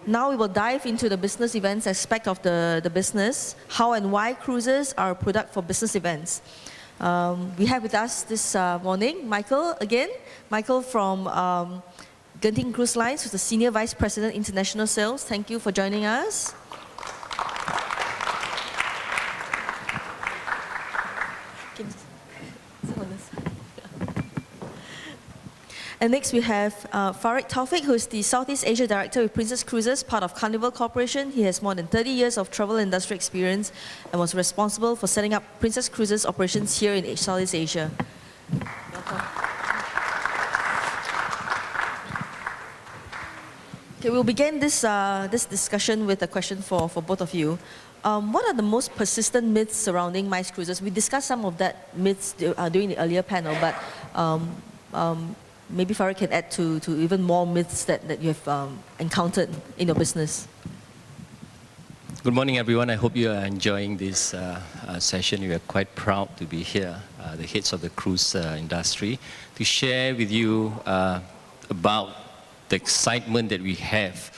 Now we will dive into the business events aspect of the business, how and why cruises are a product for business events. We have with us this morning Michael again. Michael from Genting Cruise Lines, who's the Senior Vice President International Sales. Thank you for joining us. And next we have Farid Taufik, who is the Southeast Asia Director with Princess Cruises, part of Carnival Corporation. He has more than 30 years of travel industry experience and was responsible for setting up Princess Cruises operations here in Southeast Asia. Welcome. Okay, we'll begin this discussion with a question for both of you. What are the most persistent myths surrounding MICE cruises? We discussed some of that myths during the earlier panel, but maybe Farid can add to even more myths that you have encountered in your business. Good morning, everyone. I hope you are enjoying this session. We are quite proud to be here, the heads of the cruise industry, to share with you about the excitement that we have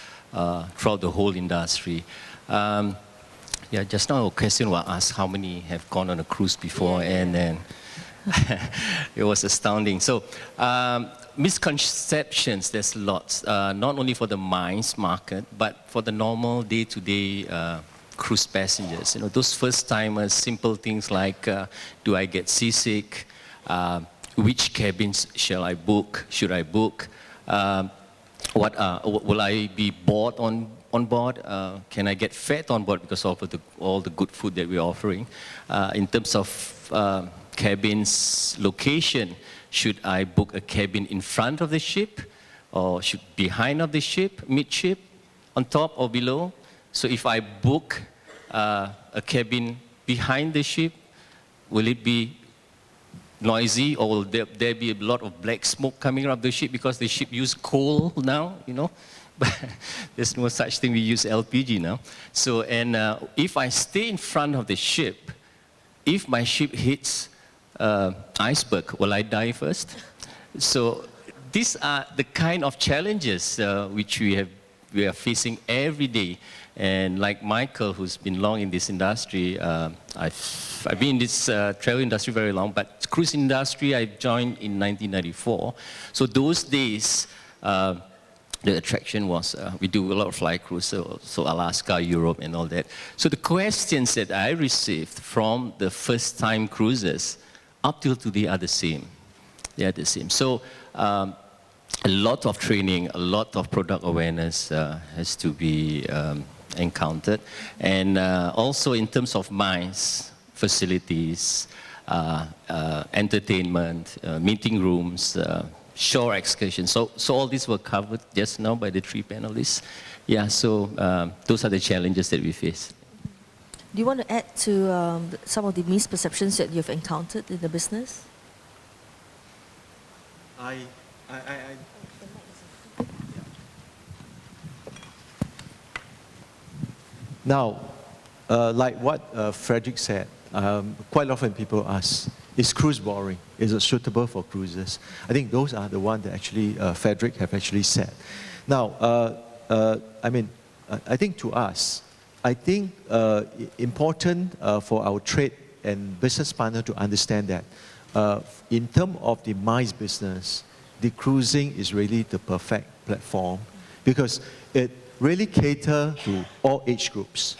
throughout the whole industry. Yeah, just now a question was asked, how many have gone on a cruise before? And then it was astounding. So misconceptions, there's lots, not only for the MICE market, but for the normal day-to-day cruise passengers. You know, those first-timers, simple things like, do I get seasick? Which cabins shall I book? Should I book? Will I be bored on board? Can I get fed on board because of all the good food that we're offering? In terms of cabins location, should I book a cabin in front of the ship, or should behind of the ship, midship, on top or below? So if I book a cabin behind the ship, will it be noisy, or will there be a lot of black smoke coming out of the ship because the ship use coal now, you know? But there's no such thing, we use LPG now. So, and if I stay in front of the ship, if my ship hits iceberg, will I die first? So these are the kind of challenges which we are facing every day. And like Michael, who's been long in this industry, I've been in this travel industry very long, but cruise industry I joined in 1994. So those days, the attraction was, we do a lot of fly cruise, so Alaska, Europe, and all that. So the questions that I received from the first-time cruisers up till today are the same. They are the same. So a lot of training, a lot of product awareness has to be encountered. And also in terms of MICE, facilities, entertainment, meeting rooms, shore excursion. So all these were covered just now by the three panelists. Yeah, so those are the challenges that we face. Do you want to add to some of the misperceptions that you've encountered in the business? Now, like what Frederick said, quite often people ask, is cruise boring? Is it suitable for cruises? I think those are the ones that actually Frederick have actually said. Now, I mean, I think to us, I think important for our trade and business partner to understand that in terms of the MICE business, the cruising is really the perfect platform because it really caters to all age groups.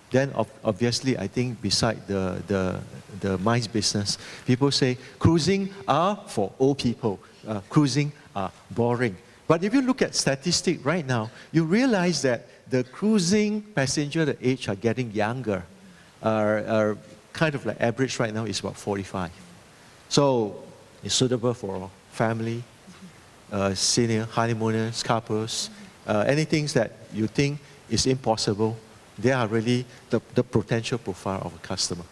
Then obviously, I think beside the MICE business, people say cruising are for old people, cruising are boring. But if you look at statistics right now, you realize that the cruising passenger, the age are getting younger. Are kind of like average right now is about 45. So it's suitable for family, senior, honeymooners, couples, anything that you think is impossible. They are really the potential profile of a customer.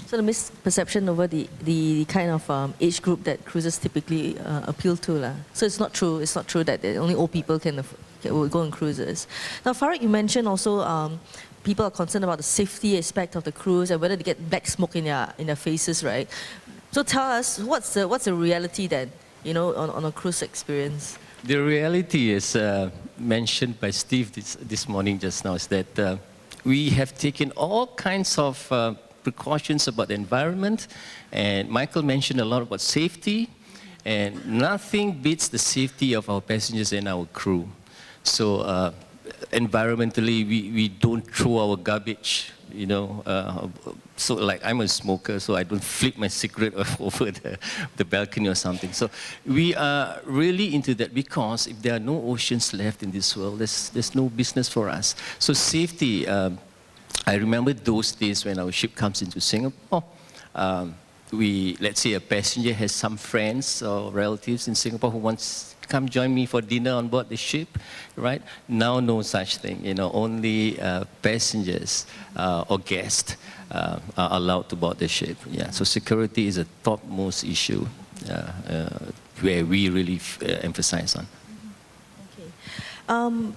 So the misperception over the kind of age group that cruises typically appeal to. So it's not true. It's not true that only old people will go on cruises. Now, Farid, you mentioned also people are concerned about the safety aspect of the cruise and whether they get black smoke in their faces, right? So tell us, what's the reality then, you know, on a cruise experience? The reality is mentioned by Steve this morning just now is that we have taken all kinds of precautions about the environment, and Michael mentioned a lot about safety, and nothing beats the safety of our passengers and our crew. So environmentally, we don't throw our garbage, you know. So like I'm a smoker, so I don't flip my cigarette over the balcony or something. So we are really into that, because if there are no oceans left in this world, there's no business for us. So safety, I remember those days when our ship comes into Singapore. Let's say a passenger has some friends or relatives in Singapore who wants to come join me for dinner on board the ship, right? Now no such thing, you know, only passengers or guests are allowed to board the ship. Yeah, so security is a topmost issue where we really emphasize on.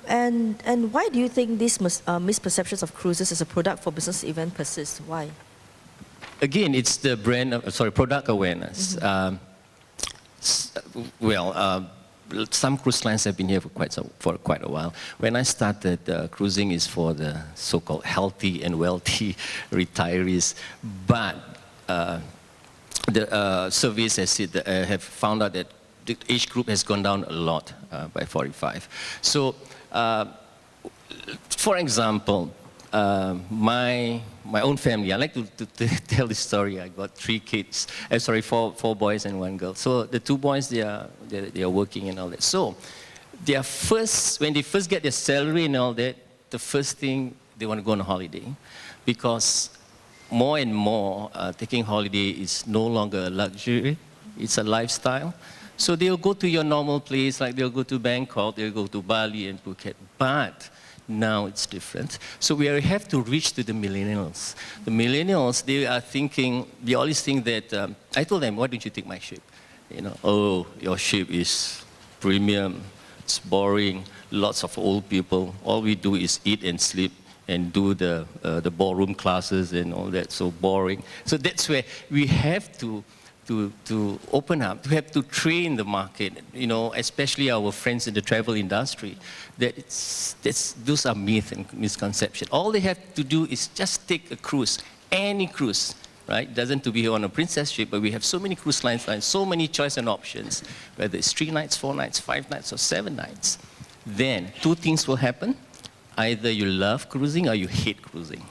And why do you think these misperceptions of cruises as a product for business event persist? Why? Again, it's the product awareness. Some cruise lines have been here for quite a while. When I started, cruising is for the so-called healthy and wealthy retirees. But the surveys have found out that the age group has gone down a lot by 45. So, for example, my own family, I like to tell this story. I got 3 kids, four boys and 1 girl. So the 2 boys, they are working and all that. So when they first get their salary and all that, the first thing, they want to go on a holiday, because more and more taking holiday is no longer a luxury, it's a lifestyle. So they'll go to your normal place, like they'll go to Bangkok, they'll go to Bali and Phuket. But now it's different. So we have to reach to the millennials. The millennials, they always think that, I told them, why don't you take my ship? You know, oh, your ship is premium, it's boring, lots of old people. All we do is eat and sleep and do the ballroom classes and all that, so boring. So that's where we have to open up, to have to train the market, you know, especially our friends in the travel industry, those are myths and misconceptions. All they have to do is just take a cruise, any cruise, right? It doesn't have to be on a princess ship, but we have so many cruise lines, so many choice and options, whether it's 3 nights, 4 nights, 5 nights, or 7 nights. Then 2 things will happen. Either you love cruising or you hate cruising.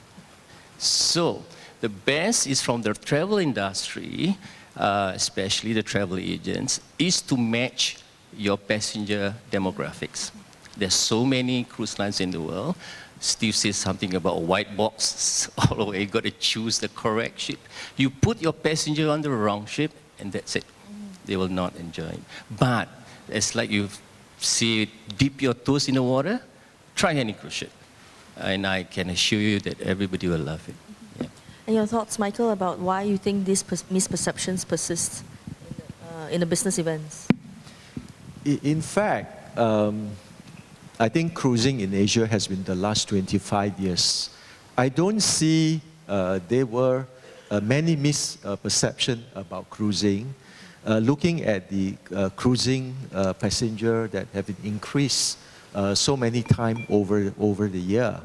So the best is from the travel industry, especially the travel agents, is to match your passenger demographics. There's so many cruise lines in the world. Steve says something about a white box all the way. You got to choose the correct ship. You put your passenger on the wrong ship, and that's it. They will not enjoy it. But it's like you see, dip your toes in the water, try any cruise ship. And I can assure you that everybody will love it. Yeah. And your thoughts, Michael, about why you think these misperceptions persist in the business events? In fact, I think cruising in Asia has been the last 25 years. I don't see there were many misperceptions about cruising. Looking at the cruising passenger that have been increased so many times over the year.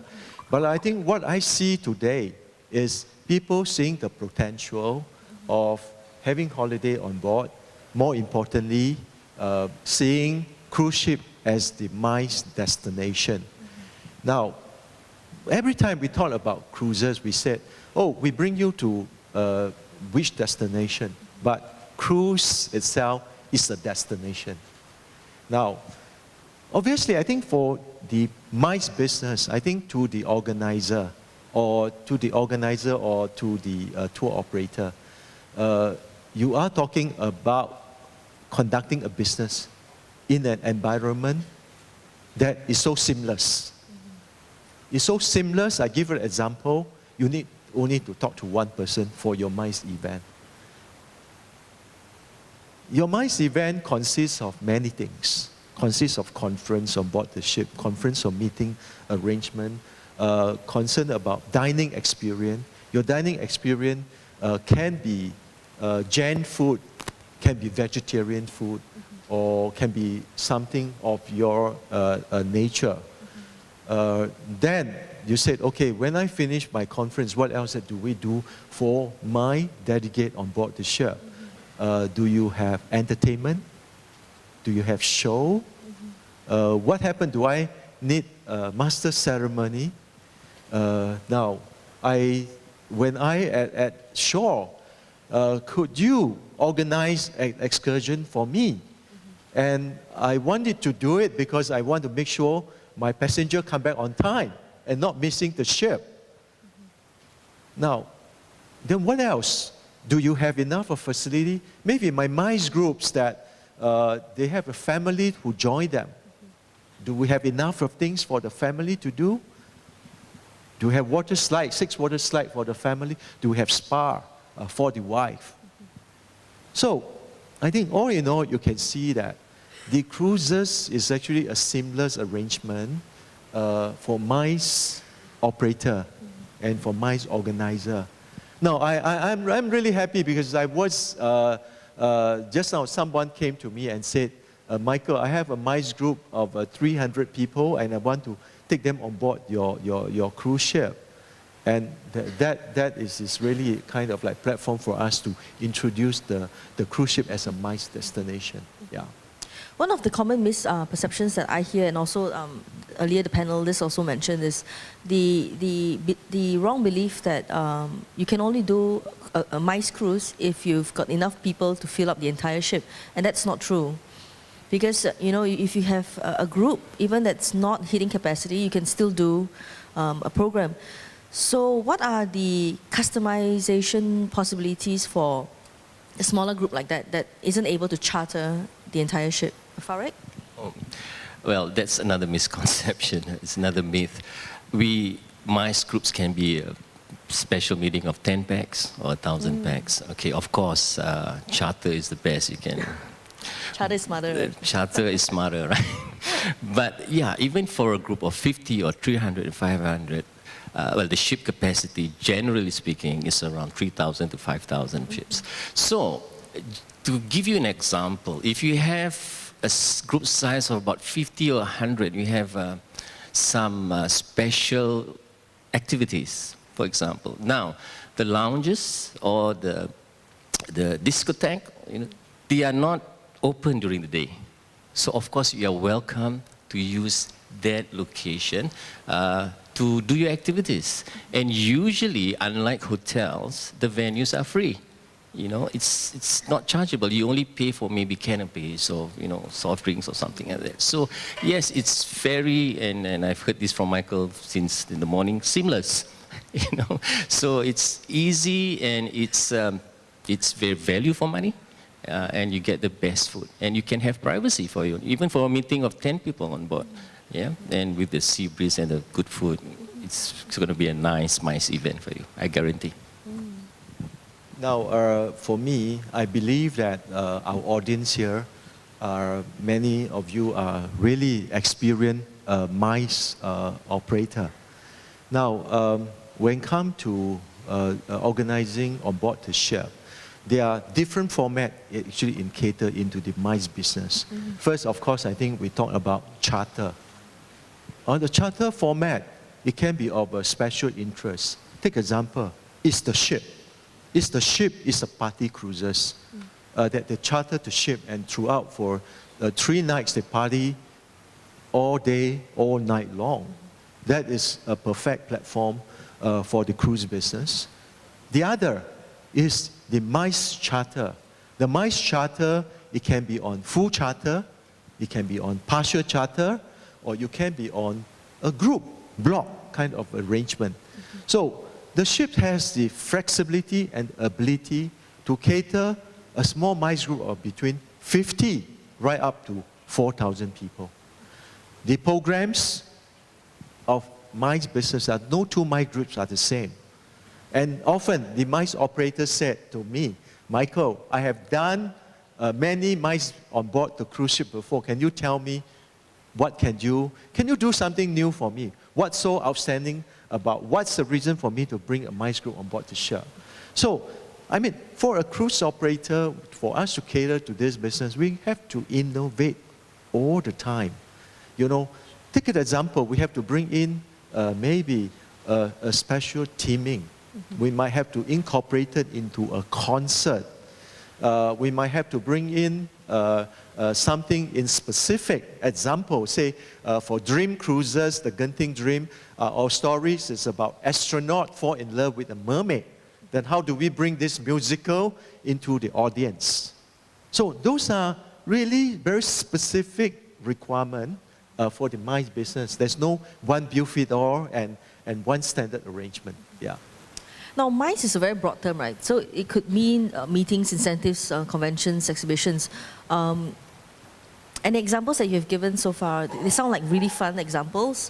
But I think what I see today is people seeing the potential of having holiday on board. More importantly, seeing cruise ship as the MICE destination. Now, every time we talk about cruises, we said, oh, we bring you to which destination? But cruise itself is a destination. Now, obviously, I think for the MICE business, I think to the organizer or to the tour operator, you are talking about conducting a business in an environment that is so seamless. It's so seamless. I give you an example. You need only to talk to one person for your MICE event. Your MICE event consists of many things. Consists of conference on board the ship, conference or meeting arrangement, concern about dining experience. Your dining experience can be Jain food, can be vegetarian food, or can be something of your nature. Then you said, okay, when I finish my conference, what else do we do for my delegate on board the ship? Do you have entertainment? Do you have show? What happened? Do I need a master ceremony? Now, when I at shore, could you organize an excursion for me? And I wanted to do it because I want to make sure my passenger come back on time and not missing the ship. Now, then what else? Do you have enough of facility? Maybe my MICE groups that they have a family who join them. Do we have enough of things for the family to do? Do we have water slide, 6 water slide for the family? Do we have spa for the wife? So, I think all in all, you can see that the cruises is actually a seamless arrangement for MICE operator and for MICE organizer. Now, I'm really happy because I was, just now someone came to me and said, Michael, I have a MICE group of 300 people and I want to take them on board your cruise ship. And that is really kind of like platform for us to introduce the cruise ship as a MICE destination. Yeah. One of the common misperceptions that I hear, and also earlier the panelists also mentioned, is the wrong belief that you can only do a MICE cruise if you've got enough people to fill up the entire ship, and that's not true. Because you know, if you have a group, even that's not hitting capacity, you can still do a program. So what are the customization possibilities for a smaller group like that isn't able to charter the entire ship? Farid? Oh, well, that's another misconception. It's another myth. MICE groups can be a special meeting of 10 packs or 1,000 packs. Okay, of course, charter is the best you can. Charter is smarter. Charter is smarter, right? But yeah, even for a group of 50 or 300, 500, well, the ship capacity, generally speaking, is around 3,000 to 5,000 ships. So, to give you an example, if you have a group size of about 50 or 100, you have some special activities, for example. Now, the lounges or the discotheque, you know, they are not open during the day. So, of course, you are welcome to use that location to do your activities. And usually, unlike hotels, the venues are free. You know, it's not chargeable. You only pay for maybe canopies or, you know, soft drinks or something like that. So, yes, it's very, and I've heard this from Michael since in the morning, seamless. You know, so it's easy and it's very value for money. And you get the best food. And you can have privacy for you, even for a meeting of 10 people on board. Yeah, and with the sea breeze and the good food, it's going to be a nice MICE event for you, I guarantee. Now, for me, I believe that our audience here, many of you are really experienced MICE operator. Now, when it comes to organizing on board the ship, there are different formats actually in cater into the MICE business. First, of course, I think we talk about charter. On the charter format, it can be of a special interest. Take example, it's the ship. It's the ship, it's a party cruises that they charter the ship, and throughout for 3 nights they party all day, all night long. That is a perfect platform for the cruise business. The other is the MICE charter. The MICE charter, it can be on full charter, it can be on partial charter, or you can be on a group, block kind of arrangement. So the ship has the flexibility and ability to cater a small MICE group of between 50 right up to 4,000 people. The programs of MICE business are no 2 MICE groups are the same. And often the MICE operator said to me, Michael, I have done many MICE on board the cruise ship before. Can you tell me can you do something new for me? What's so outstanding about, what's the reason for me to bring a MICE group on board the ship? So I mean, for a cruise operator, for us to cater to this business, we have to innovate all the time. You know, take an example, we have to bring in maybe a special theming. We might have to incorporate it into a concert. We might have to bring in something in specific. Example, say for Dream Cruises, the Genting Dream, our stories is about astronaut fall in love with a mermaid. Then how do we bring this musical into the audience? So those are really very specific requirements for the MICE business. There's no one bill fit all and one standard arrangement. Yeah. Now, MICE is a very broad term, right? So it could mean meetings, incentives, conventions, exhibitions. And the examples that you've given so far, they sound like really fun examples.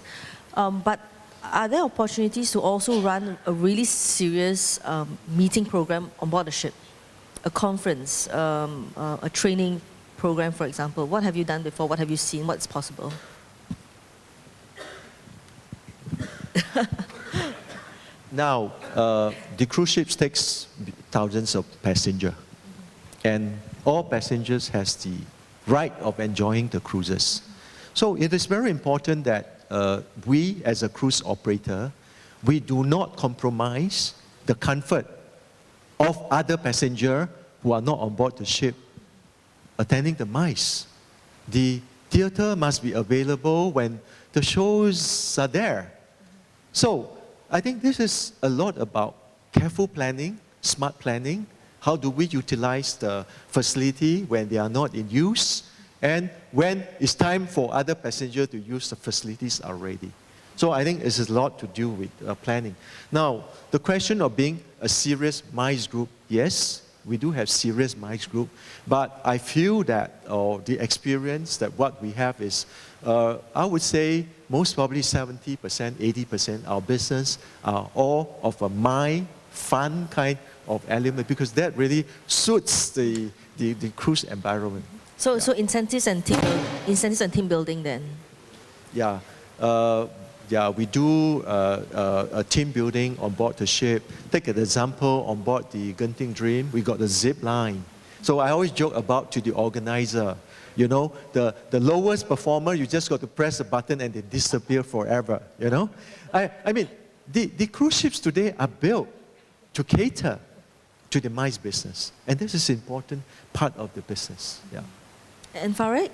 But are there opportunities to also run a really serious meeting program on board a ship? A conference, a training program, for example. What have you done before? What have you seen? What's possible? Now, the cruise ships takes thousands of passengers, and all passengers has the right of enjoying the cruises. So it is very important that we, as a cruise operator, we do not compromise the comfort of other passengers who are not on board the ship attending the MICE. The theater must be available when the shows are there. So I think this is a lot about careful planning, smart planning. How do we utilize the facility when they are not in use? And when it's time for other passengers to use the facilities already. So I think it's a lot to do with planning. Now, the question of being a serious MICE group, yes, we do have serious MICE group, but I feel that the experience that what we have is, I would say most probably 70%, 80% our business are all of a fun kind of element because that really suits the cruise environment. So, so incentives and team building then? Yeah. Yeah, we do a team building on board the ship. Take an example, on board the Genting Dream, we got the zip line. So I always joke about to the organizer, you know, the lowest performer, you just got to press a button and they disappear forever, you know. I mean, the cruise ships today are built to cater to the MICE business. And this is an important part of the business, yeah. And Farid?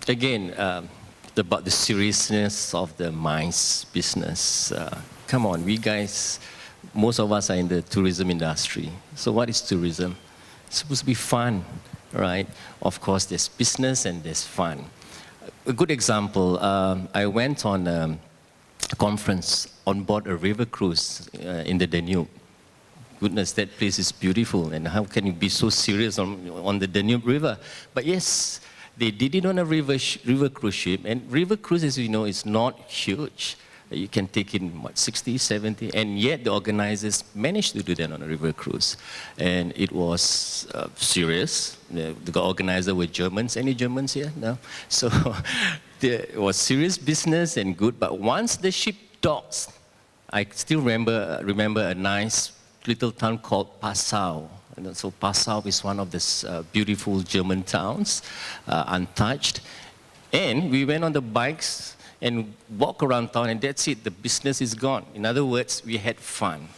Again, about the seriousness of the MICE business. Come on, we guys, most of us are in the tourism industry. So what is tourism? It's supposed to be fun, right? Of course, there's business and there's fun. A good example, I went on a conference on board a river cruise in the Danube. Goodness, that place is beautiful, and how can you be so serious on the Danube River? But yes, they did it on a river cruise ship, and river cruise, as you know, is not huge. You can take in, what, 60, 70, and yet the organizers managed to do that on a river cruise. And it was serious. The organizer were Germans. Any Germans here? No? So it was serious business and good, but once the ship docks, I still remember a nice little town called Passau. And so Passau is one of these beautiful German towns, untouched. And we went on the bikes and walk around town, and that's it, the business is gone. In other words, we had fun.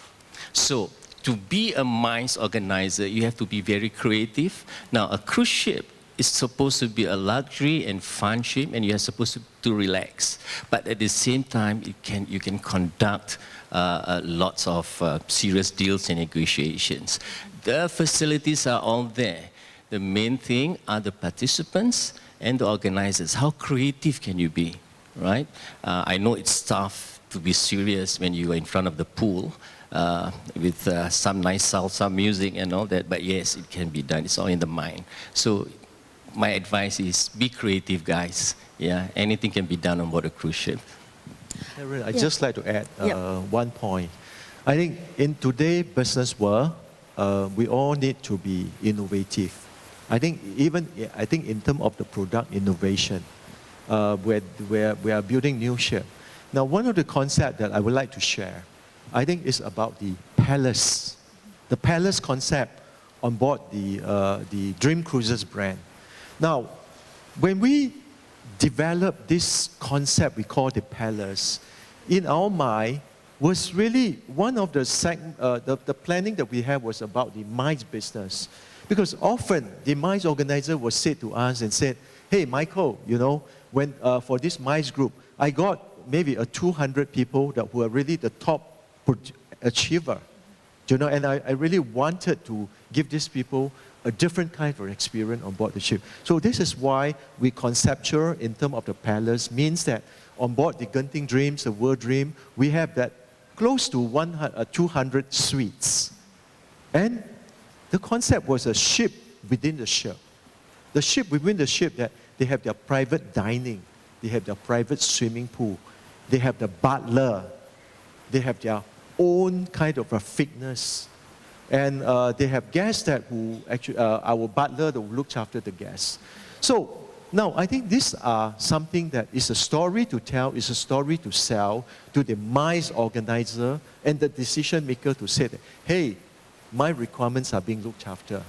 So to be a MICE organizer, you have to be very creative. Now, a cruise ship is supposed to be a luxury and fun ship, and you are supposed to relax. But at the same time, you can conduct lots of serious deals and negotiations. The facilities are all there. The main thing are the participants and the organizers. How creative can you be, right? I know it's tough to be serious when you are in front of the pool with some nice salsa music and all that, but yes, it can be done. It's all in the mind. So my advice is be creative, guys. Yeah, anything can be done on board a cruise ship. I'd just like to add one point. I think in today's business world, we all need to be innovative. I think in terms of the product innovation, where we are building new ship. Now, one of the concepts that I would like to share, I think is about the palace the palace concept on board the Dream Cruises brand. Now, when we developed this concept we call the palace, in our mind was really one of the planning that we had was about the MICE business. Because often the MICE organizer would say to us and said, hey, Michael, you know, when, for this MICE group, I got maybe 200 people that were really the top achiever. You know, and I really wanted to give these people a different kind of experience on board the ship. So this is why we conceptual in terms of the palace means that on board the Genting Dreams, the World Dream, we have that close to 200 suites. And the concept was a ship within the ship. The ship within the ship that they have their private dining, they have their private swimming pool, they have the butler, they have their own kind of a fitness. And they have guests that who actually, our butler that looks after the guests. So now I think these are something that is a story to tell, is a story to sell to the MICE organizer and the decision maker to say that, hey, my requirements are being looked after.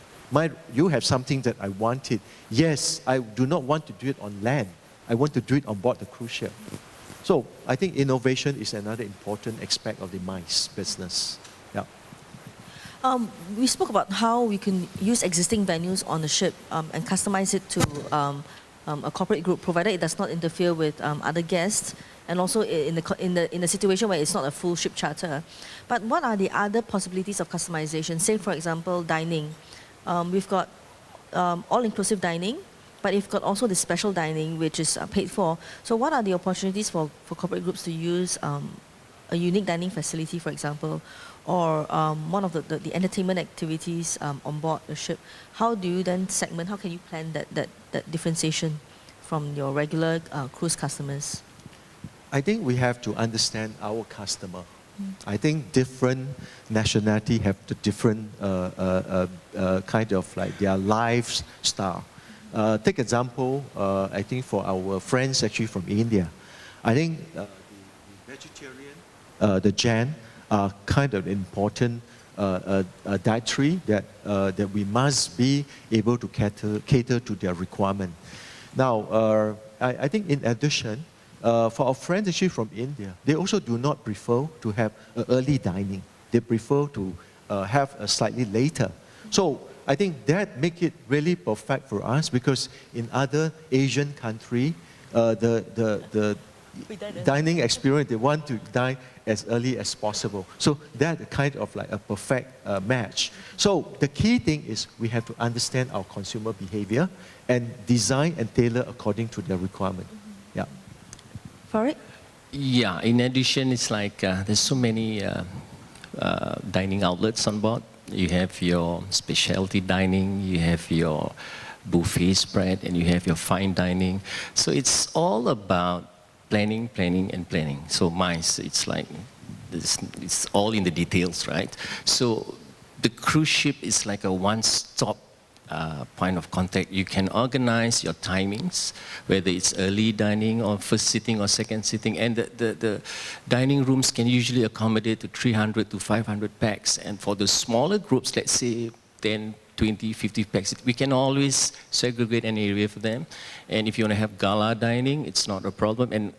You have something that I wanted. Yes, I do not want to do it on land. I want to do it on board the cruise ship. So I think innovation is another important aspect of the MICE business. Yeah. We spoke about how we can use existing venues on the ship and customize it to a corporate group, provided it does not interfere with other guests, and also in the situation where it's not a full ship charter. But what are the other possibilities of customization? Say, for example, dining. We've got all-inclusive dining, but you've got also the special dining, which is paid for. So what are the opportunities for corporate groups to use a unique dining facility, for example, or one of the entertainment activities on board the ship? How do you then segment, how can you plan that differentiation from your regular cruise customers? I think we have to understand our customer. I think different nationality have the different kind of like their lifestyle. Take example, I think for our friends actually from India, I think the vegetarian, the Jain, are kind of important dietary that we must be able to cater to their requirement. Now, I think in addition, for our friends actually from India, they also do not prefer to have early dining. They prefer to have a slightly later. So I think that make it really perfect for us, because in other Asian country, the dining experience, they want to dine as early as possible. So that kind of like a perfect match. So the key thing is we have to understand our consumer behavior and design and tailor according to their requirement. Yeah. Farid? Yeah, in addition, it's like there's so many dining outlets on board. You have your specialty dining, you have your buffet spread, and you have your fine dining. So it's all about planning, planning, and planning. So MICE, it's like, it's all in the details, right? So the cruise ship is like a one-stop point of contact. You can organize your timings, whether it's early dining or first sitting or second sitting, and the dining rooms can usually accommodate to 300 to 500 packs. And for the smaller groups, let's say 10, 20, 50 packs, we can always segregate an area for them. And if you want to have gala dining, it's not a problem. And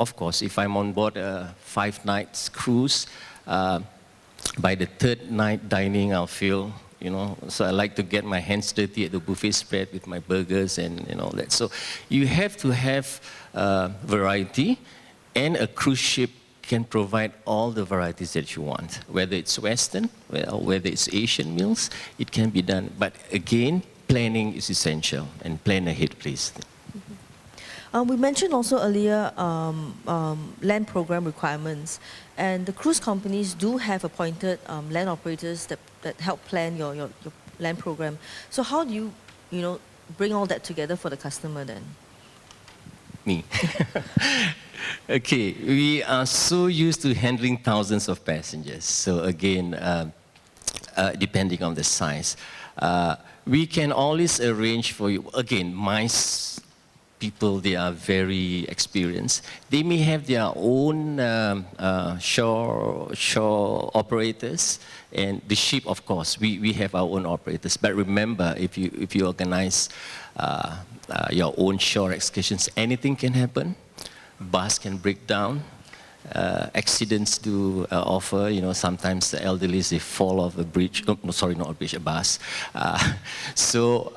of course, if I'm on board a 5 nights cruise, by the 3rd night dining, I'll feel, you know, so I like to get my hands dirty at the buffet spread with my burgers and all that. So you have to have variety, and a cruise ship can provide all the varieties that you want. Whether it's Western, or whether it's Asian meals, it can be done. But again, planning is essential, and plan ahead, please. We mentioned also earlier land program requirements, and the cruise companies do have appointed land operators that help plan your land program. So how do you bring all that together for the customer then? Me. Okay, we are so used to handling thousands of passengers. So again, depending on the size, we can always arrange for you. Again, MICE people, they are very experienced. They may have their own shore operators, and the ship, of course, we have our own operators. But remember, if you organize your own shore excursions, anything can happen. Bus can break down. Accidents do offer. Sometimes the elderly, they fall off a bridge. No, sorry, not a bridge, a bus. So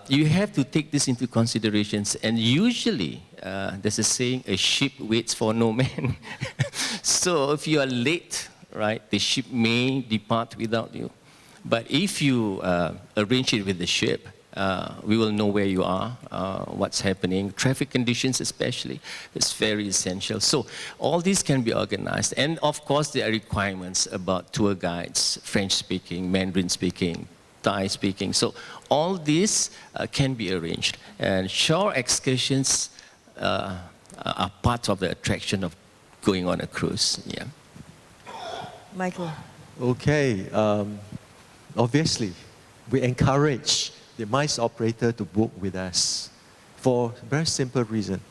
you have to take this into considerations. And usually, there's a saying, a ship waits for no man. So if you are late, right, the ship may depart without you. But if you arrange it with the ship, we will know where you are, what's happening, traffic conditions especially. It's very essential. So all these can be organized. And of course, there are requirements about tour guides, French-speaking, Mandarin-speaking, Thai-speaking. So all these can be arranged. And shore excursions are part of the attraction of going on a cruise. Yeah. Michael. Okay. Obviously, we encourage the MICE operator to book with us for a very simple reason.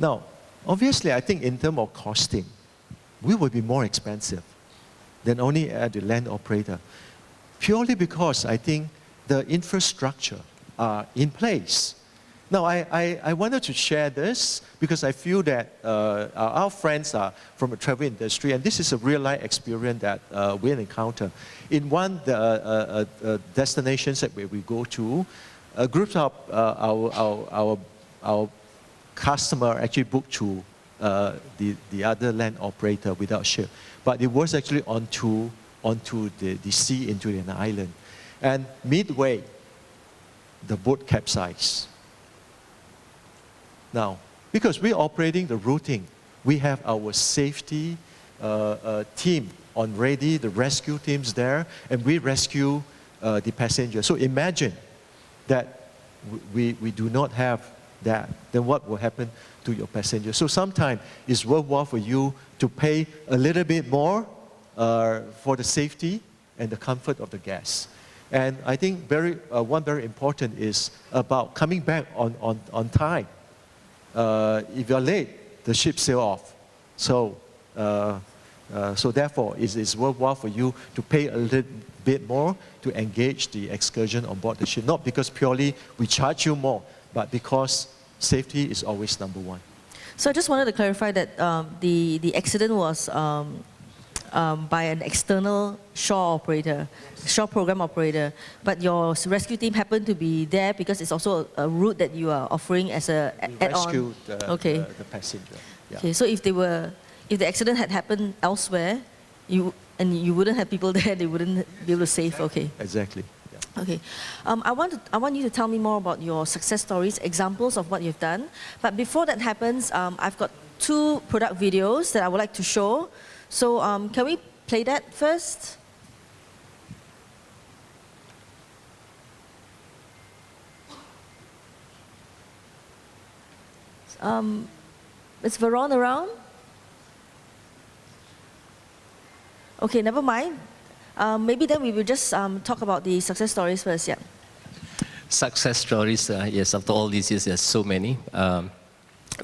Now, obviously, I think in terms of costing, we will be more expensive than only at the land operator, purely because I think the infrastructure are in place. Now, I wanted to share this because I feel that our friends are from the travel industry, and this is a real-life experience that we encounter. In one destinations that we go to, groups of our customer actually booked to the other land operator without ship, but it was actually onto the sea into an island, and midway, the boat capsized. Now, because we're operating the routing, we have our safety team on ready, the rescue teams there, and we rescue the passenger. So imagine that we do not have that, then what will happen to your passenger? So sometimes it's worthwhile for you to pay a little bit more for the safety and the comfort of the guests. And I think one very important is about coming back on time. If you're late, the ship sail off. So therefore, it's worthwhile for you to pay a little bit more to engage the excursion on board the ship. Not because purely we charge you more, but because safety is always number one. So I just wanted to clarify that the accident was by an external shore program operator, but your rescue team happened to be there because it's also a route that you are offering as a add-on. Rescue Okay. the passenger. Yeah. Okay, so if the accident had happened elsewhere, you wouldn't have people there, they wouldn't be able to save. Okay. Exactly. Yeah. Okay, I want you to tell me more about your success stories, examples of what you've done. But before that happens, I've got 2 product videos that I would like to show. So can we play that first? Is Veron around? Okay, never mind. Maybe then we will just talk about the success stories first, yeah. Success stories, yes, after all these years, there's so many.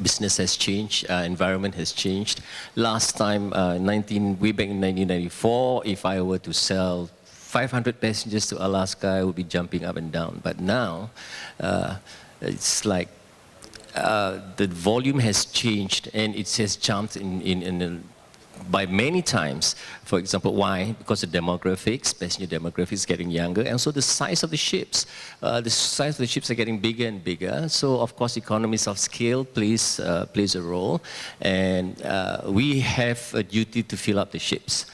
Business has changed, environment has changed. Last time, way back in 1994, if I were to sell 500 passengers to Alaska, I would be jumping up and down. But now, it's like the volume has changed, and it has jumped by many times. For example, why? Because the demographics, passenger demographics is getting younger, and so the size of the ships. The size of the ships are getting bigger and bigger. So of course, economies of scale plays a role, and we have a duty to fill up the ships.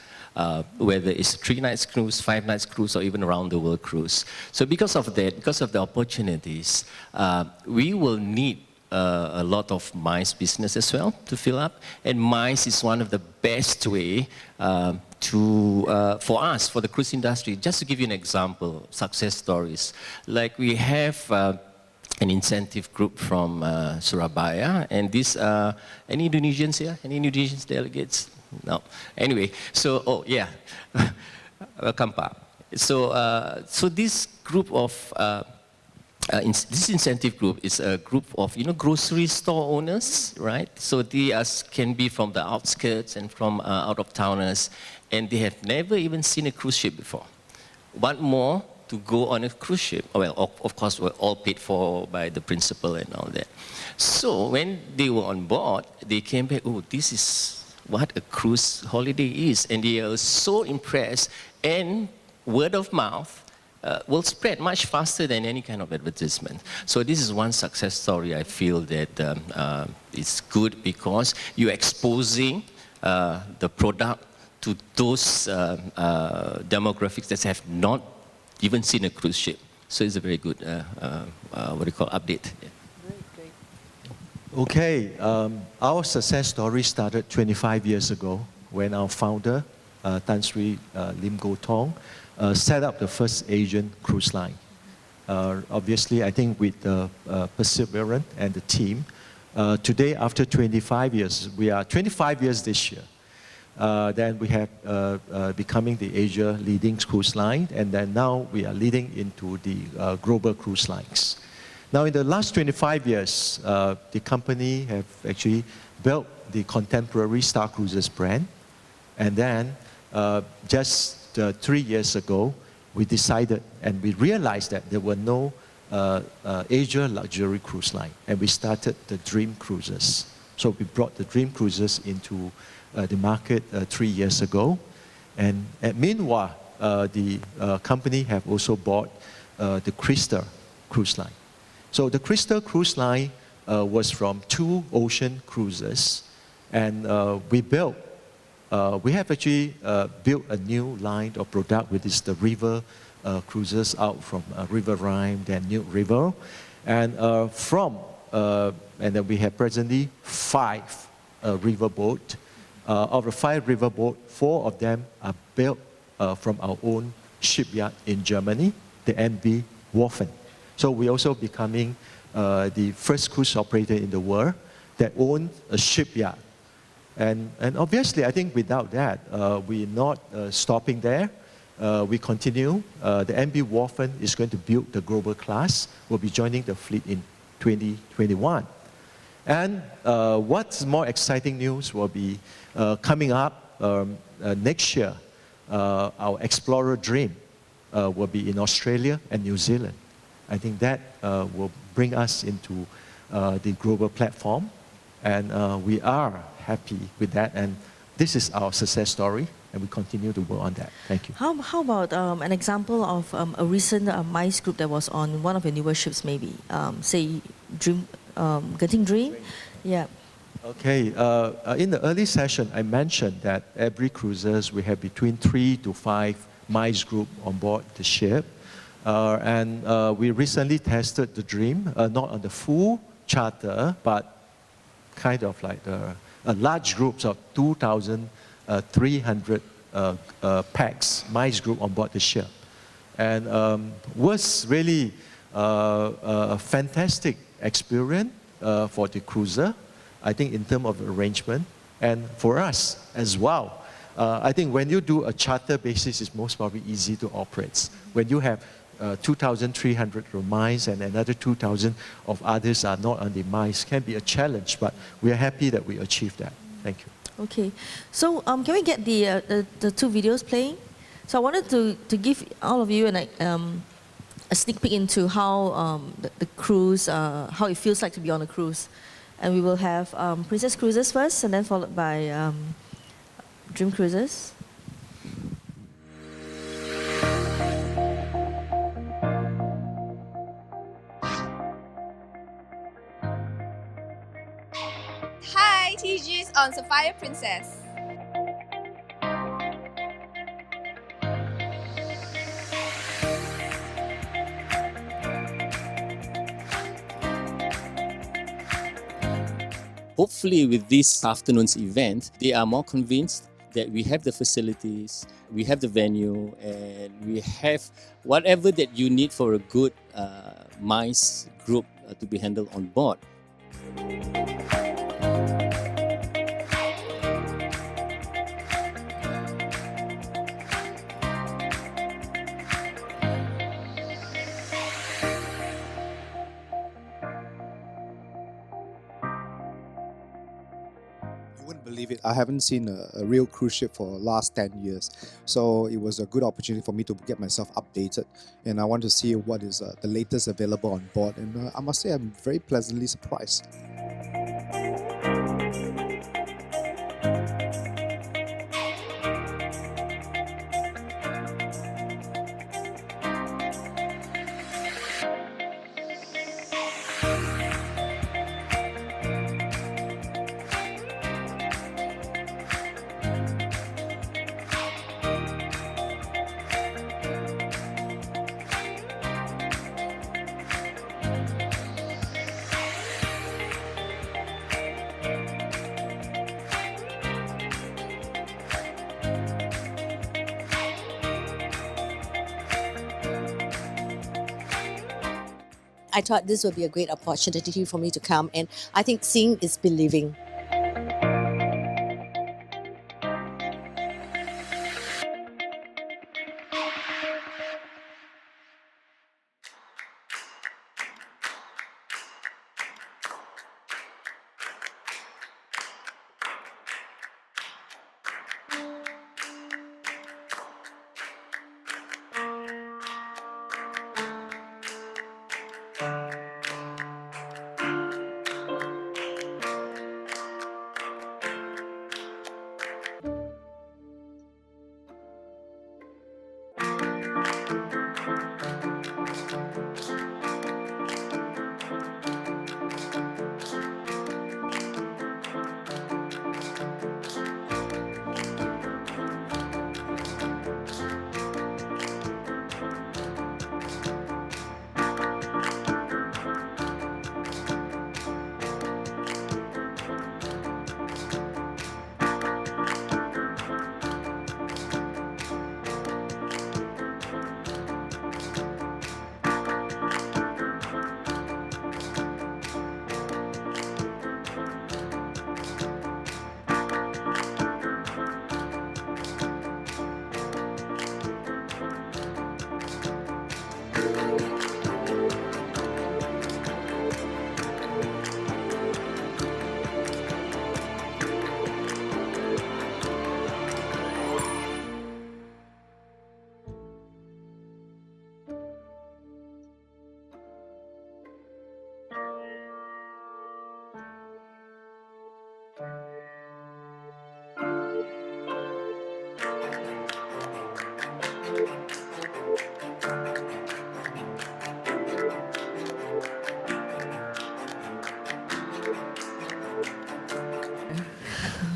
Whether it's 3 nights cruise, 5 nights cruise, or even around the world cruise. So because of that, because of the opportunities, we will need a lot of MICE business as well to fill up, and MICE is one of the best way for us, for the cruise industry. Just to give you an example, success stories, like we have an incentive group from Surabaya, and this any Indonesians here? Any Indonesian delegates? No. Anyway, so welcome, Pa. So this group of this incentive group is a group of grocery store owners, right? So they can be from the outskirts and from out of towners, and they have never even seen a cruise ship before. Want more to go on a cruise ship? Well, of course, we're all paid for by the principal and all that. So when they were on board, they came back. Oh, this is what a cruise holiday is, and they are so impressed. And word of mouth will spread much faster than any kind of advertisement. So this is one success story I feel that is good because you're exposing the product to those demographics that have not even seen a cruise ship. So it's a very good, update. Yeah. Great. Okay, our success story started 25 years ago when our founder, Tan Sri Lim Go Tong, set up the first Asian cruise line. Obviously, I think with the perseverance and the team, today after 25 years, we are 25 years this year, then we have becoming the Asia leading cruise line, and then now we are leading into the global cruise lines. Now in the last 25 years, the company have actually built the contemporary Star Cruises brand, and then just 3 years ago, we decided and we realized that there were no Asia luxury cruise line, and we started the Dream Cruises. So we brought the Dream Cruises into the market 3 years ago, and meanwhile, the company have also bought the Crystal Cruise Line. So the Crystal Cruise Line was from 2 ocean cruises, and we have actually built a new line of product, which is the river cruises out from River Rhine, then New River. And and then we have presently 5 river boats. Of the 5 river boats, 4 of them are built from our own shipyard in Germany, the MV Warfen. So we're also becoming the first cruise operator in the world that owns a shipyard. And obviously, I think without that, we're not stopping there. We continue. The MV Warfen is going to build the global class. We'll be joining the fleet in 2021. And what's more exciting news will be coming up next year. Our Explorer Dream will be in Australia and New Zealand. I think that will bring us into the global platform. And we are happy with that. And this is our success story, and we continue to work on that. Thank you. How about an example of a recent MICE group that was on one of the newer ships, maybe? Say, Genting Dream? Yeah. Okay. In the early session, I mentioned that every cruises, we have between 3 to 5 MICE group on board the ship. And we recently tested the Dream, not on the full charter, but kind of like a large groups of 2,300 packs, MICE group on board the ship. And was really a fantastic experience for the cruiser, I think in terms of arrangement, and for us as well. I think when you do a charter basis, it's most probably easy to operate. When you have 2,300 MICE and another 2,000 of others are not on the MICE, can be a challenge, but we are happy that we achieved that. Thank you. Okay. So can we get the 2 videos playing? So I wanted to give all of you a sneak peek into how the cruise, how it feels like to be on a cruise. And we will have Princess Cruises first, and then followed by Dream Cruises. Hi, TG's on Sapphire Princess. Hopefully with this afternoon's event, they are more convinced that we have the facilities, we have the venue, and we have whatever that you need for a good MICE group to be handled on board. believe it. I haven't seen a real cruise ship for the last 10 years. So it was a good opportunity for me to get myself updated. And I want to see what is the latest available on board. And I must say I'm very pleasantly surprised. I thought this would be a great opportunity for me to come, and I think seeing is believing.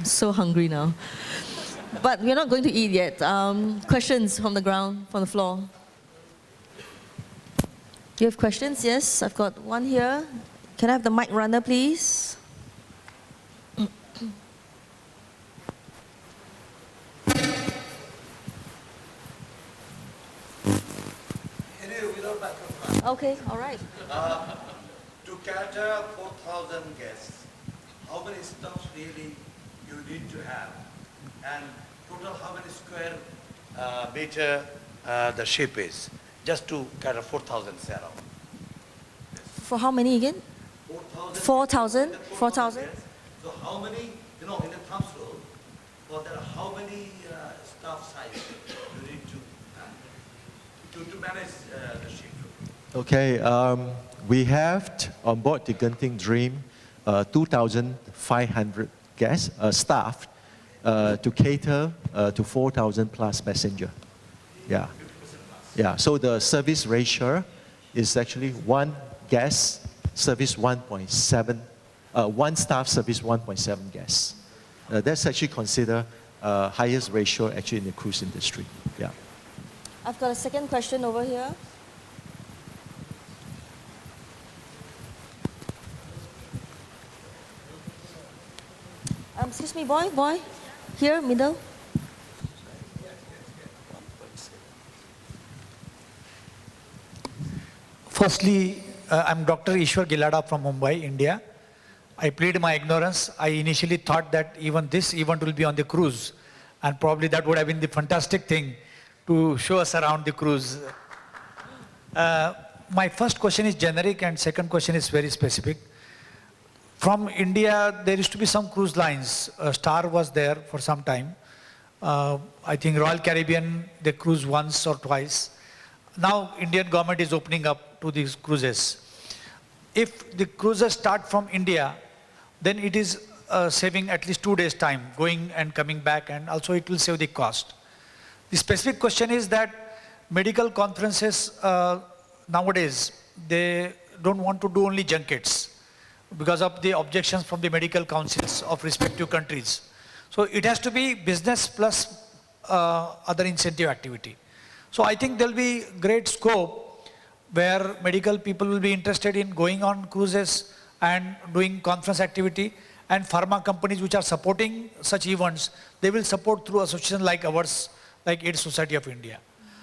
So hungry now. But we're not going to eat yet. Questions from the ground, from the floor? Do you have questions? Yes, I've got one here. Can I have the mic runner, please? Okay, all right. To cater 4,000 guests, how many stops really you need to have? And total how many square meter the ship is? Just to cater 4,000 setup. For how many again? 4,000? 4,000? So how many, in the thumbs rule, for that how many staff size you need to manage the ship? Okay, we have on board the Genting Dream 2,500 guests, staff, to cater to 4,000 plus passenger. Yeah. Yeah, so the service ratio is actually one guest service 1.7, one staff service 1.7 guests. That's actually considered highest ratio actually in the cruise industry. Yeah. I've got a second question over here. Excuse me, boy. Here, middle. Firstly, I'm Dr. Ishwar Gilada from Mumbai, India. I plead my ignorance. I initially thought that even this event will be on the cruise, and probably that would have been the fantastic thing to show us around the cruise. My first question is generic and second question is very specific. From India, there used to be some cruise lines. Star was there for some time. I think Royal Caribbean, they cruise once or twice. Now, Indian government is opening up to these cruises. If the cruises start from India, then it is saving at least 2 days' time, going and coming back, and also it will save the cost. The specific question is that medical conferences nowadays, they don't want to do only junkets because of the objections from the medical councils of respective countries. So it has to be business plus other incentive activity. So I think there will be great scope where medical people will be interested in going on cruises and doing conference activity, and pharma companies which are supporting such events, they will support through associations like ours, like AIDS Society of India.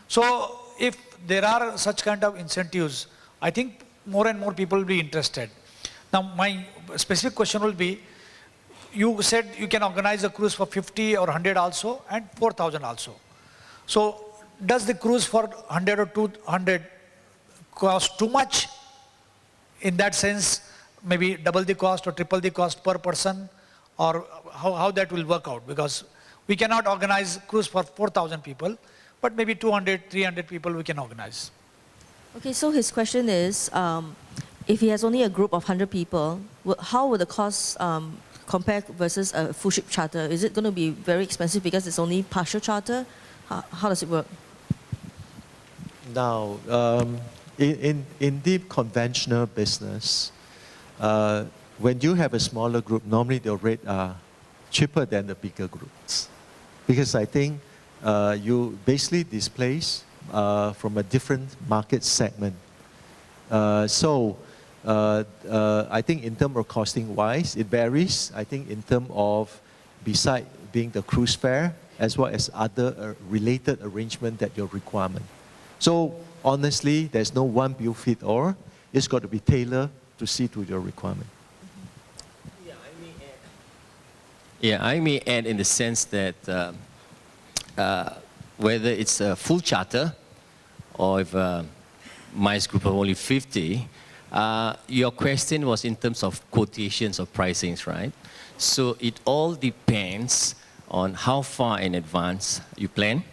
So if there are such kind of incentives, I think more and more people will be interested. Now my specific question will be, you said you can organize a cruise for 50 or 100 also and 4,000 also. So does the cruise for 100 or 200 cost too much? In that sense, maybe double the cost or triple the cost per person, or how that will work out? Because we cannot organize cruise for 4,000 people, but maybe 200, 300 people we can organize. Okay, so his question is, if he has only a group of 100 people, how will the cost compare versus a full ship charter? Is it going to be very expensive because it's only partial charter? How does it work? Now, in the conventional business, when you have a smaller group, normally the rates are cheaper than the bigger groups. Because I think you basically displace from a different market segment. So I think in terms of costing wise, it varies. I think in terms of, beside being the cruise fare, as well as other related arrangement that your requirement. So honestly, there's no one bill fit all. It's got to be tailored to see to your requirement. Yeah, I may add in the sense that whether it's a full charter or if MICE group of only 50, your question was in terms of quotations or pricings, right? So it all depends on how far in advance you plan,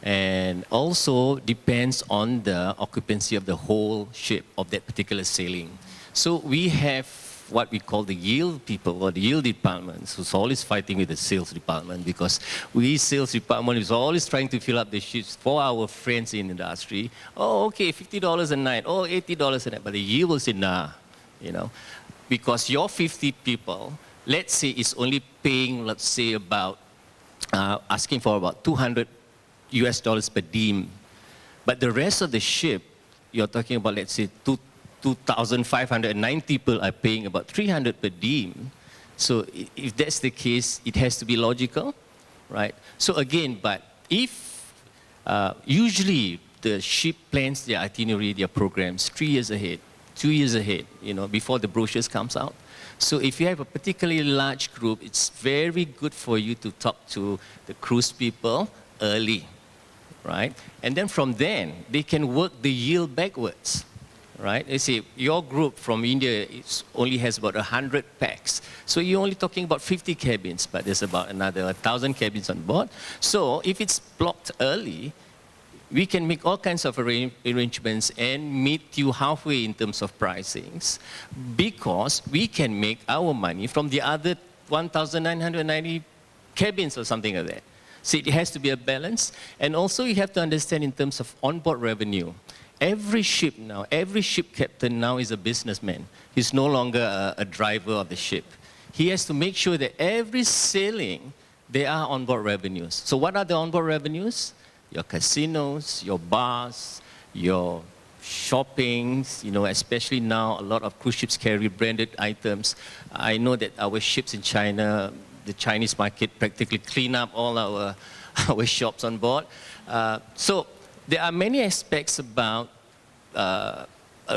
and also depends on the occupancy of the whole ship of that particular sailing. So we have what we call the yield people or the yield department, who's always fighting with the sales department, because we sales department is always trying to fill up the ships for our friends in the industry. Oh, okay, $50 a night, oh, $80 a night, but the yield will say, nah, you know, because your 50 people, let's say, is only paying, let's say, about, asking for about $200 US per diem, but the rest of the ship, you're talking about, let's say, 2,509 people are paying about 300 per diem. So if that's the case, it has to be logical, right? So again, but if usually the ship plans their itinerary, their programs 3 years ahead, 2 years ahead, you know, before the brochures comes out. So if you have a particularly large group, it's very good for you to talk to the cruise people early, right? And then from then, they can work the yield backwards. Right? You see, your group from India only has about 100 packs. So you're only talking about 50 cabins, but there's about another 1,000 cabins on board. So if it's blocked early, we can make all kinds of arrangements and meet you halfway in terms of pricings, because we can make our money from the other 1,990 cabins or something like that. So it has to be a balance. And also you have to understand in terms of onboard revenue. Every ship now, every ship captain now is a businessman. He's no longer a driver of the ship. He has to make sure that every sailing, there are onboard revenues. So what are the onboard revenues? Your casinos, your bars, your shoppings, you know, especially now a lot of cruise ships carry branded items. I know that our ships in China, the Chinese market practically clean up all our shops on board. So there are many aspects about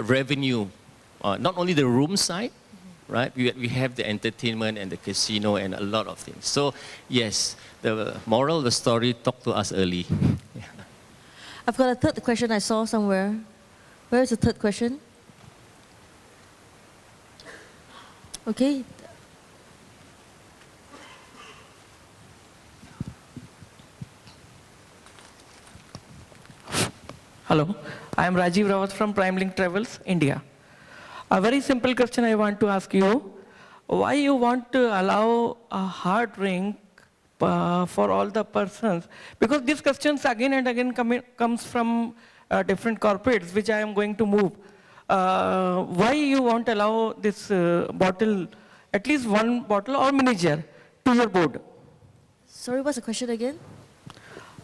revenue, not only the room side, right? We have the entertainment and the casino and a lot of things. So yes, the moral of the story, talk to us early. Yeah. I've got a third question I saw somewhere. Where is the third question? Okay. Hello, I am Rajiv Rawat from PrimeLink Travels, India. A very simple question I want to ask you. Why you want to allow a hard drink for all the persons? Because these questions again and again comes from different corporates, which I am going to move. Why you won't allow this bottle, at least one bottle or miniature, to your board? Sorry, what's the question again?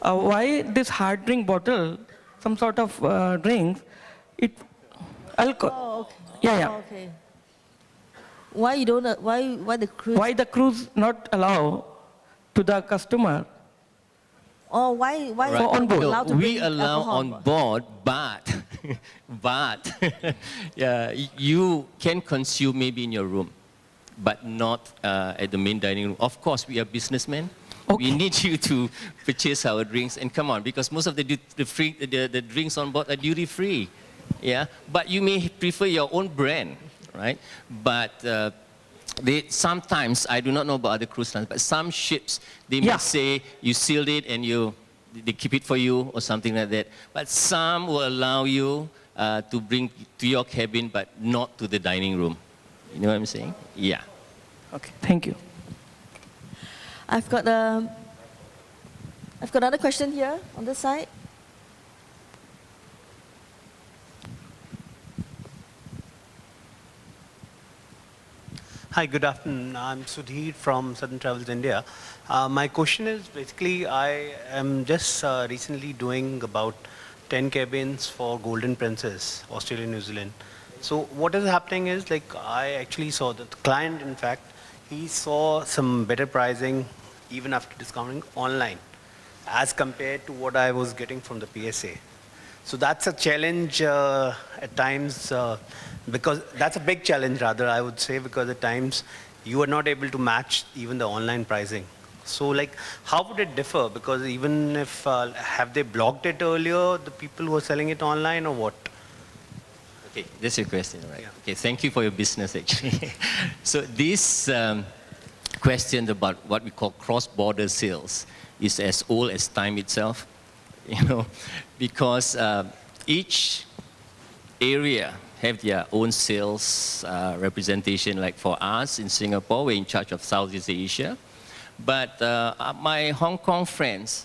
Why this hard drink bottle, some sort of drinks, alcohol. Oh, okay. Yeah. Oh, okay. Why you don't? Why the cruise? Why the cruise not allow to the customer? Oh, why For on board. allowed to We bring allow alcohol on board, but yeah, you can consume maybe in your room, but not at the main dining room. Of course, we are businessmen. Okay. We need you to purchase our drinks, and come on, because most of the drinks on board are duty free. Yeah, but you may prefer your own brand, right? But sometimes, I do not know about other cruise lines, but some ships, they may say you sealed it and they keep it for you or something like that. But some will allow you to bring to your cabin, but not to the dining room. You know what I'm saying? Yeah. Okay, thank you. I've got another question here on this side. Hi, good afternoon. I'm Sudhir from Southern Travels India. My question is basically I am just recently doing about 10 cabins for Golden Princess, Australia, New Zealand. So what is happening is like I actually saw that the client, in fact, he saw some better pricing even after discounting online as compared to what I was getting from the PSA. So that's a challenge at times, because that's a big challenge rather, I would say, because at times you are not able to match even the online pricing. So like, how would it differ? Because even if, have they blocked it earlier, the people who are selling it online, or what? Okay, that's your question, right? Yeah. Okay, thank you for your business, actually. So this question about what we call cross-border sales is as old as time itself, you know, because each area have their own sales representation. Like for us in Singapore, we're in charge of Southeast Asia. But my Hong Kong friends,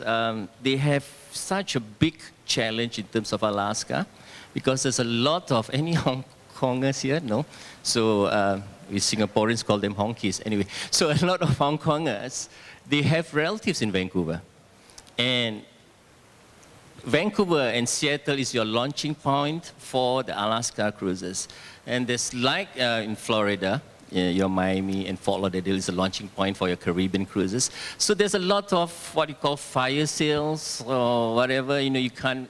they have such a big challenge in terms of Alaska, because there's a lot of, any Hong Kongers here? No? So we Singaporeans call them honkies. Anyway, so a lot of Hong Kongers, they have relatives in Vancouver. And Vancouver and Seattle is your launching point for the Alaska cruises. And there's like in Florida, your Miami and Fort Lauderdale is a launching point for your Caribbean cruises. So there's a lot of what you call fire sales or whatever, you know, you can't,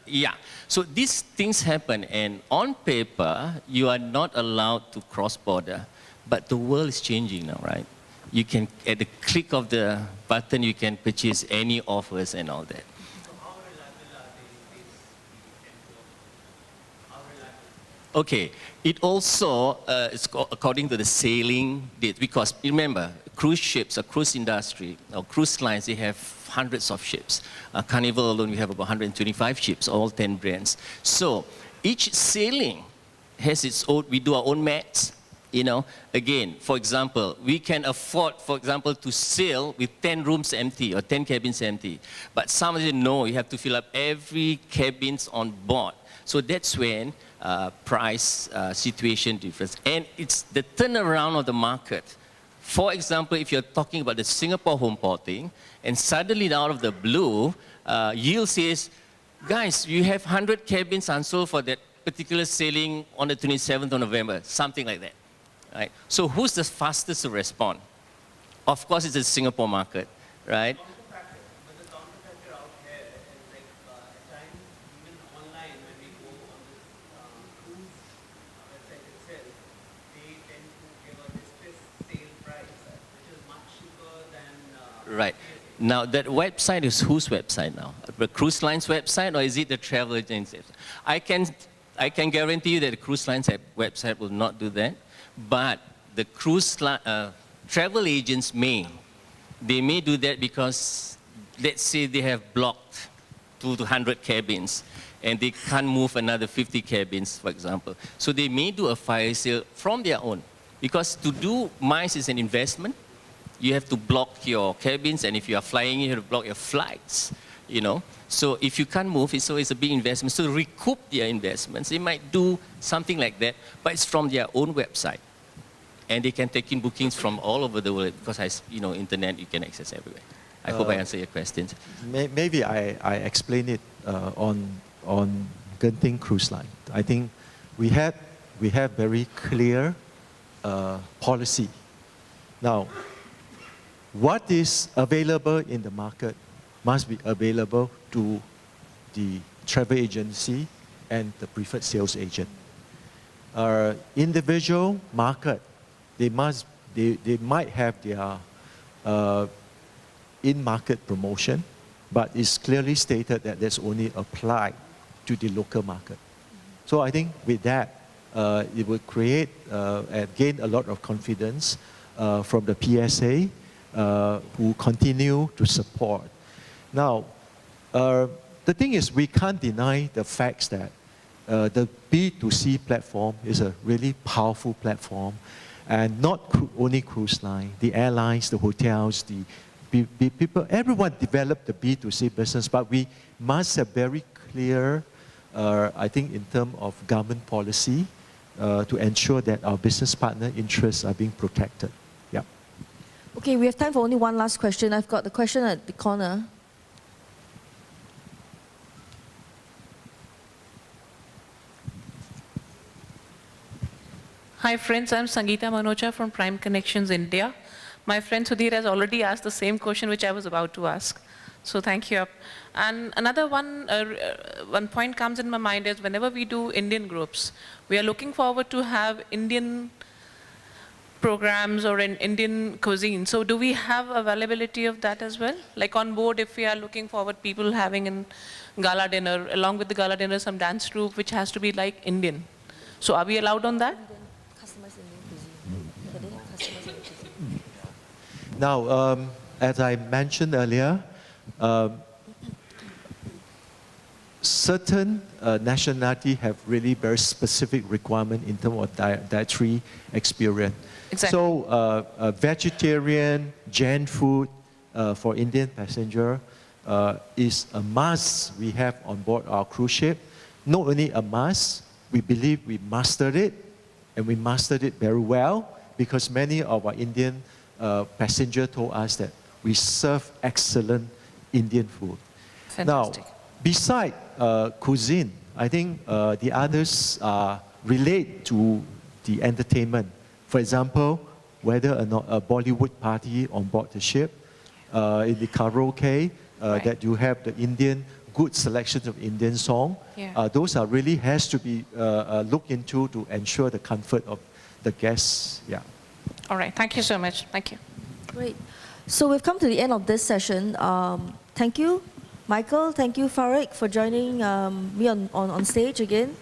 So these things happen, and on paper, you are not allowed to cross-border. But the world is changing now, right? You can, at the click of the button, you can purchase any offers and all that. Okay, it also is according to the sailing date, because remember, cruise ships, a cruise industry, or cruise lines, they have hundreds of ships. Carnival alone, we have about 125 ships, all 10 brands. So each sailing has its own, we do our own maths, you know. Again, for example, we can afford, for example, to sail with 10 rooms empty or 10 cabins empty. But some of you know you have to fill up every cabins on board. So that's when price situation difference. And it's the turnaround of the market. For example, if you're talking about the Singapore home porting, and suddenly out of the blue, Yield says, guys, you have 100 cabins unsold for that particular sailing on the 27th of November, something like that. Right? So who's the fastest to respond? Of course, it's the Singapore market, right? Right. Now, that website is whose website now? The cruise line's website, or is it the travel agency? I can guarantee you that the cruise line's website will not do that, but the travel agents they may do that because, let's say they have blocked 200 to 100 cabins and they can't move another 50 cabins, for example. So they may do a fire sale from their own. Because to do MICE is an investment. You have to block your cabins, and if you are flying, you have to block your flights, you know. So if you can't move, it's always a big investment. So to recoup their investments, they might do something like that, but it's from their own website. And they can take in bookings from all over the world because, internet, you can access everywhere. I hope I answered your questions. Maybe I explain it on Genting Cruise Line. I think we have very clear policy. Now, what is available in the market must be available to the travel agency and the preferred sales agent. Individual market, they might have their in-market promotion, but it's clearly stated that that's only applied to the local market. So I think with that, it will create and gain a lot of confidence from the PSA who continue to support. Now, the thing is we can't deny the facts that the B2C platform is a really powerful platform, and not only cruise line, the airlines, the hotels, the people, everyone developed the B2C business, but we must have very clear, I think in terms of government policy, to ensure that our business partner interests are being protected. Yeah. Okay, we have time for only one last question. I've got the question at the corner. Hi friends, I'm Sangeeta Manocha from Prime Connections India. My friend Sudhir has already asked the same question which I was about to ask. So thank you. And another one point comes in my mind is whenever we do Indian groups, we are looking forward to have Indian programs or an Indian cuisine. So do we have availability of that as well? Like on board, if we are looking forward people having a gala dinner, along with the gala dinner, some dance troupe which has to be like Indian. So are we allowed on that? Now, as I mentioned earlier, certain nationality have really very specific requirement in terms of dietary experience. Exactly. So, vegetarian, Jain food for Indian passenger is a must we have on board our cruise ship. Not only a must, we believe we mastered it, and we mastered it very well because many of our Indian passengers told us that we serve excellent Indian food. Fantastic. Now, beside cuisine, I think the others relate to the entertainment. For example, whether or not a Bollywood party on board the ship, in the karaoke, that you have the Indian, good selections of Indian song. Yeah. Those are really has to be looked into to ensure the comfort of the guests. Yeah. All right, thank you so much. Thank you. Great. So we've come to the end of this session. Thank you, Michael. Thank you, Farid, for joining me on stage again.